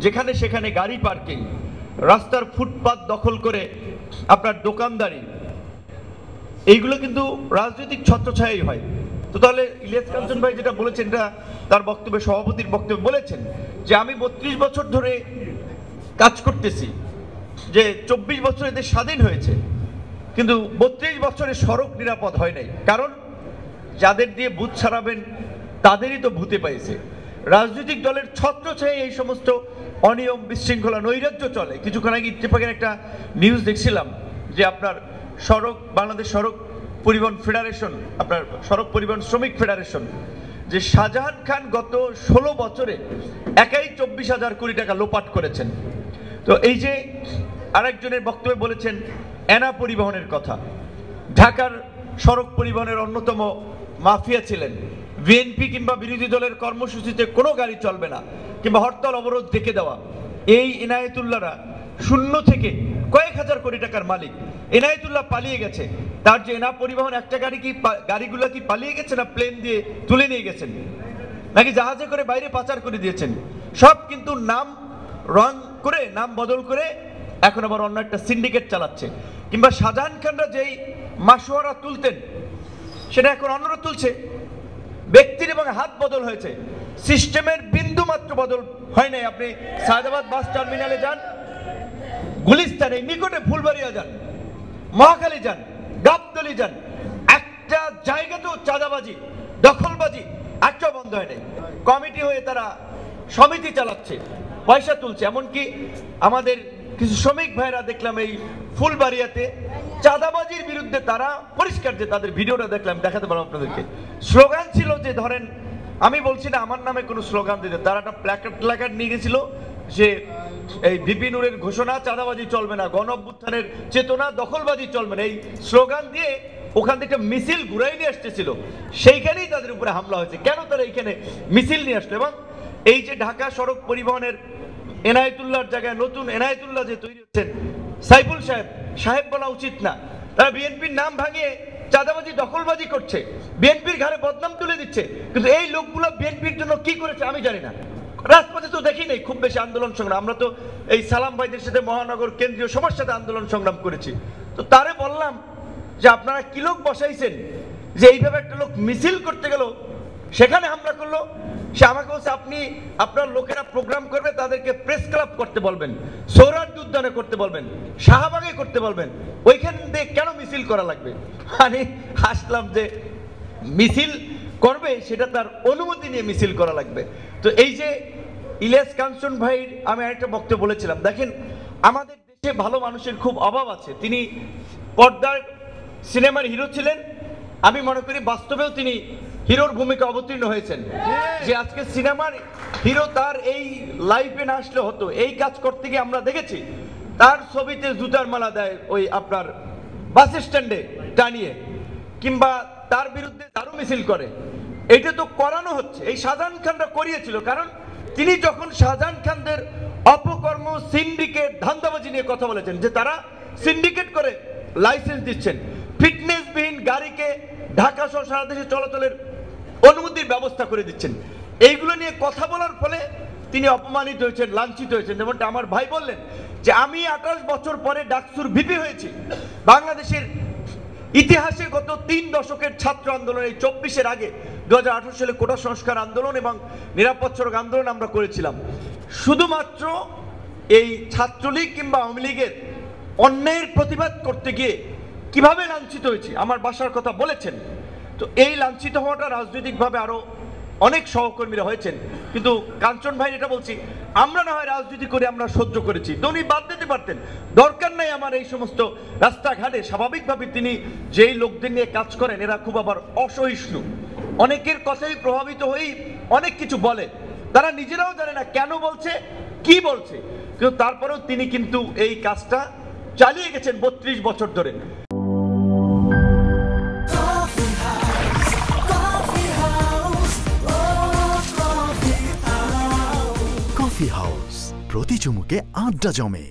যেখানে সেখানে গাড়ি পার্কিং, রাস্তার ফুটপাত দখল করে আপনার দোকানদারি, এইগুলো কিন্তু রাজনৈতিক ছত্রছায়াই হয়। তো তাহলে ইলিয়াস কাঞ্চন ভাই যেটা বলেছেন, এটা তার বক্তব্যে, সভাপতির বক্তব্যে বলেছেন যে আমি 32 বছর ধরে কাজ করতেছি, যে 24 বছর এদের স্বাধীন হয়েছে, কিন্তু 32 বছরে সড়ক নিরাপদ হয় নাই। কারণ যাদের দিয়ে ভূত ছাড়াবেন তাদেরই তো ভূতে পাইছে। রাজনৈতিক দলের ছত্রছায়ায় এই সমস্ত অনিয়ম, বিশৃঙ্খলা, নৈরাজ্য চলে। কিছুক্ষণ আগে ইত্তেফাকের একটা নিউজ দেখছিলাম যে আপনার বাংলাদেশ সড়ক পরিবহন ফেডারেশন, আপনার সড়ক পরিবহন শ্রমিক ফেডারেশন, যে শাহজাহান খান গত 16 বছরে একাই 24,000 কোটি টাকা লোপাট করেছেন। তো এই যে আরেকজনের বক্তব্যে বলেছেন এনা পরিবহনের কথা, ঢাকার সড়ক পরিবহনের অন্যতম মাফিয়া ছিলেন। বিএনপি কিংবা বিরোধী দলের কর্মসূচিতে কোনো গাড়ি চলবে না কিংবা হরতাল অবরোধ ডেকে দেওয়া, এই ইনায়েতুল্লাহরা শূন্য থেকে কয়েক হাজার কোটি টাকার মালিক। ইনায়েতুল্লাহ পালিয়ে গেছে, তার যে এনা পরিবহন একটা গাড়িগুলো কি পালিয়ে গেছে, না প্লেন দিয়ে তুলে নিয়ে গেছেন, নাকি জাহাজে করে বাইরে পাচার করে দিয়েছেন? সব কিন্তু নাম রং করে, নাম বদল করে এখন আবার অন্য একটা সিন্ডিকেট চালাচ্ছে। কিংবা শাহজাহান খানরা যেই মাসোয়ারা তুলতেন সেটা এখন অন্যরা তুলছে। ব্যক্তির এবং হাত বদল হয়েছে, সিস্টেমের বিন্দু মাত্র বদল হয় নাই। আপনি সায়দাবাদ বাস টার্মিনালে যান, গুলিস্তানে নিকটে ফুলবাড়িয়া যান, মহাখালী যান, গাবতলী যান, একটা জায়গাতেও চাঁদাবাজি, দখলবাজি একটাও বন্ধ হয় নাই। কমিটি হয়ে তারা সমিতি চালাচ্ছে, পয়সা তুলছে। এমনকি আমাদের কিছু শ্রমিক ভাইরা দেখলাম এই ফুলবাড়িয়াতে চাঁদাবাজির বিরুদ্ধে তারা পরিষ্কার, যে তাদের ভিডিওটা দেখলাম, দেখাতে পারবো আপনাদেরকে। স্লোগান ছিল যে, ধরেন আমি বলছি না আমার নামে কোনো স্লোগান দিতে, তারা একটা প্ল্যাকার্ড নিয়ে গেছিল যে এই ভিপি নুরের ঘোষণা, চাঁদাবাজি চলবে না, গণ অভ্যুত্থানের চেতনা, দখলবাজি চলবে না, এই স্লোগান দিয়ে ওখান থেকে মিছিল ঘুরাই নিয়ে আসতেছিল। সেইখানেই তাদের উপরে হামলা হয়েছে। কেন তারা এইখানে মিছিল নিয়ে আসলো? এবং এই যে ঢাকা সড়ক পরিবহনের এনায়েতুল্লাহর জায়গায় নতুন এনায়েতুল্লাহ যে তৈরি হচ্ছেন, সাইফুল সাহেব বলা উচিত না। তারা বিএনপির নাম ভাঙিয়ে চাঁদাবাজি, দখলবাজি করছে, বিএনপির ঘাড়ে বদনাম তুলে দিচ্ছে। কিন্তু এই লোকগুলো বিএনপির জন্য কি করেছে আমি জানি না। রাজপথে তো দেখি নাই খুব বেশি আন্দোলন সংগ্রাম। আমরা তো এই সালাম ভাইদের সাথে মহানগর কেন্দ্রীয় সবার সাথে আন্দোলন সংগ্রাম করেছি। তো তারে বললাম যে আপনারা কি লোক বসাইছেন যে এইভাবে একটা লোক মিছিল করতে গেল, সেখানে হামলা করলো। সে আমাকে বলছে, আপনি আপনার লোকেরা প্রোগ্রাম করবে, তাদেরকে প্রেস ক্লাব করতে বলবেন, সোহরাওয়ার্দী উদ্যানে করতে বলবেন, শাহবাগে করতে বলবেন, ওইখান দিয়ে কেন মিছিল করা লাগবে? আমি হাসলাম যে মিছিল করবে সেটা তার অনুমতি নিয়ে মিছিল করা লাগবে। তো এই যে ইলিয়াস কাঞ্চন ভাইয়ের আমি আরেকটা বক্তব্য বলেছিলাম, দেখেন আমাদের দেশে ভালো মানুষের খুব অভাব আছে। তিনি পর্দার সিনেমার হিরো ছিলেন, আমি মনে করি বাস্তবেও তিনি হিরোর ভূমিকা অবতীর্ণ হয়েছেন। যে আজকে সিনেমার হিরো তার এই লাইফে না আসলে হতো। এই কাজ করতে গিয়ে আমরা দেখেছি তার ছবিতে জুতার মালা দেয় ওই আপনার বাস স্ট্যান্ডে টানিয়ে, কিংবা তার বিরুদ্ধে দারু মিছিল করে। এটা তো করানো হচ্ছে, এই শাহজাহান খানরা করিয়েছিল। কারণ তিনি যখন শাহজাহান খানদের অপকর্ম, সিন্ডিকেট, ধান্দাবাজি নিয়ে কথা বলেছেন, যে তারা সিন্ডিকেট করে লাইসেন্স দিচ্ছেন, ফিটনেসবিহীন গাড়িকে ঢাকা সহ সারা দেশে চলাচলের অনুমতির ব্যবস্থা করে দিচ্ছেন, এইগুলো নিয়ে কথা বলার ফলে তিনি অপমানিত হয়েছেন, লাঞ্ছিত হয়েছেন। যেমনটা আমার ভাই বললেন যে আমি 28 বছর পরে ডাকসুর ভিপি হয়েছি। বাংলাদেশের ইতিহাসে গত 3 দশকের ছাত্র আন্দোলন, এই 24-এর আগে 2018 সালে কোটা সংস্কার আন্দোলন এবং নিরাপদ সড়ক আন্দোলন আমরা করেছিলাম। শুধুমাত্র এই ছাত্রলীগ কিংবা আওয়ামী লীগের অন্যায়ের প্রতিবাদ করতে গিয়ে কিভাবে লাঞ্ছিত হয়েছি, আমার বাসার কথা বলেছেন। তো এই লাঞ্ছিত হওয়াটা রাজনৈতিকভাবে আরো অনেক সহকর্মীরা হয়েছেন, কিন্তু কাঞ্চন ভাই এটা বলছি, আমরা না হয় রাজনীতি করে আমরা সহ্য করেছি, তো উনি বাদ দিতে পারতেন, দরকার নাই আমার এই সমস্ত রাস্তাঘাটে। স্বাভাবিকভাবে তিনি যেই লোকদের নিয়ে কাজ করেন এরা খুব আবার অসহিষ্ণু, অনেকের কথাই প্রভাবিত হয়েই অনেক কিছু বলে, তারা নিজেরাও জানে না কেন বলছে, কি বলছে, কিন্তু তারপরেও তিনি কিন্তু এই কাজটা চালিয়ে গেছেন 32 বছর ধরে। কফি হাউস, প্রতি চুমুকে আড্ডা জমে।